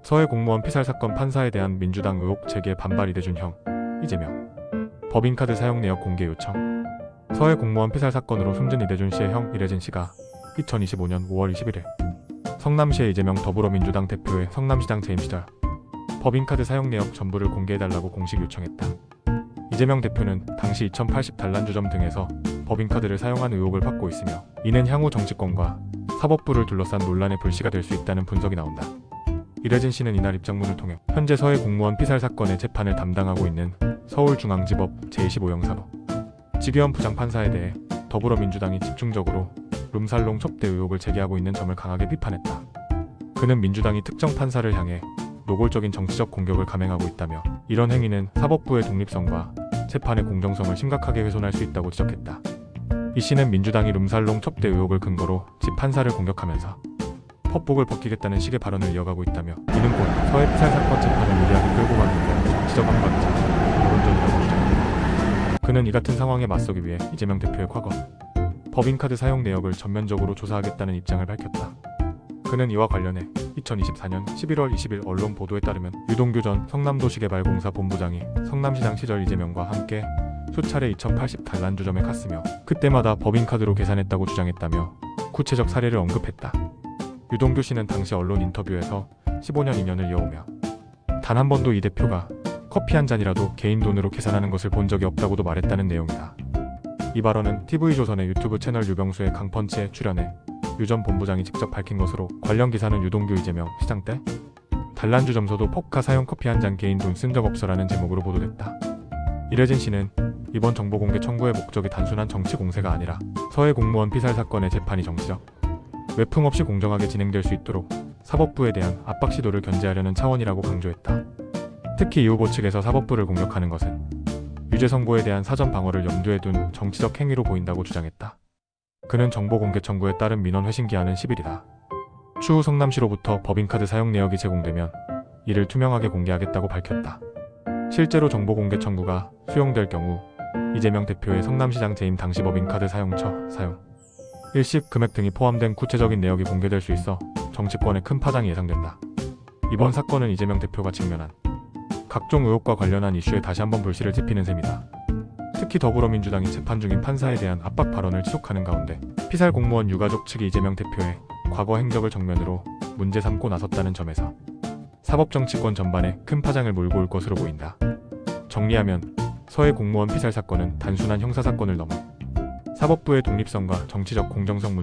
서해 공무원 피살 사건 판사에 대한 민주당 의혹 제기에 반발 이대준 형, 이재명. 법인카드 사용 내역 공개 요청. 서해 공무원 피살 사건으로 숨진 이대준 씨의 형 이래진 씨가 2025년 5월 21일 성남시의 이재명 더불어민주당 대표의 성남시장 재임 시절 법인카드 사용 내역 전부를 공개해달라고 공식 요청했다. 이재명 대표는 당시 2080 단란주점 등에서 법인카드를 사용한 의혹을 받고 있으며 이는 향후 정치권과 사법부를 둘러싼 논란의 불씨가 될 수 있다는 분석이 나온다. 이래진 씨는 이날 입장문을 통해 현재 서해 공무원 피살 사건의 재판을 담당하고 있는 서울중앙지법 제25형사로 지규현 부장판사에 대해 더불어민주당이 집중적으로 룸살롱 첩대 의혹을 제기하고 있는 점을 강하게 비판했다. 그는 민주당이 특정 판사를 향해 노골적인 정치적 공격을 감행하고 있다며 이런 행위는 사법부의 독립성과 재판의 공정성을 심각하게 훼손할 수 있다고 지적했다. 이 씨는 민주당이 룸살롱 첩대 의혹을 근거로 집 판사를 공격하면서 법복을 벗기겠다는 식의 발언을 이어가고 있다며 이는 곧 서해 피살 사건 재판을 유리하게 끌고 가는 데 정치적 압박이자 여론전이라고 주장했다. 그는 이 같은 상황에 맞서기 위해 이재명 대표의 과거 법인카드 사용 내역을 전면적으로 조사하겠다는 입장을 밝혔다. 그는 이와 관련해 2024년 11월 20일 언론 보도에 따르면 유동규 전 성남도시개발공사 본부장이 성남시장 시절 이재명과 함께 수차례 2080 단란주점에 갔으며 그때마다 법인카드로 계산했다고 주장했다며 구체적 사례를 언급했다. 유동규 씨는 당시 언론 인터뷰에서 15년 인연을 이어오며 단 한 번도 이 대표가 커피 한 잔이라도 개인 돈으로 계산하는 것을 본 적이 없다고도 말했다는 내용이다. 이 발언은 TV조선의 유튜브 채널 유병수의 강펀치에 출연해 유 전 본부장이 직접 밝힌 것으로 관련 기사는 유동규 이재명 시장 때 단란주점서도 포카 사용 커피 한 잔 개인 돈 쓴 적 없어라는 제목으로 보도됐다. 이래진 씨는 이번 정보 공개 청구의 목적이 단순한 정치 공세가 아니라 서해 공무원 피살 사건의 재판이 정치적 외풍 없이 공정하게 진행될 수 있도록 사법부에 대한 압박 시도를 견제하려는 차원이라고 강조했다. 특히 이 후보 측에서 사법부를 공격하는 것은 유죄 선고에 대한 사전 방어를 염두에 둔 정치적 행위로 보인다고 주장했다. 그는 정보 공개 청구에 따른 민원 회신 기한은 10일이다. 추후 성남시로부터 법인카드 사용 내역이 제공되면 이를 투명하게 공개하겠다고 밝혔다. 실제로 정보 공개 청구가 수용될 경우 이재명 대표의 성남시장 재임 당시 법인카드 사용처 사용 일식 금액 등이 포함된 구체적인 내역이 공개될 수 있어 정치권에 큰 파장이 예상된다. 이번 사건은 이재명 대표가 직면한 각종 의혹과 관련한 이슈에 다시 한번 불씨를 지피는 셈이다. 특히 더불어민주당이 재판 중인 판사에 대한 압박 발언을 지속하는 가운데 피살 공무원 유가족 측이 이재명 대표의 과거 행적을 정면으로 문제 삼고 나섰다는 점에서 사법정치권 전반에 큰 파장을 몰고 올 것으로 보인다. 정리하면 서해 공무원 피살 사건은 단순한 형사사건을 넘어 사법부의 독립성과 정치적 공정성 문제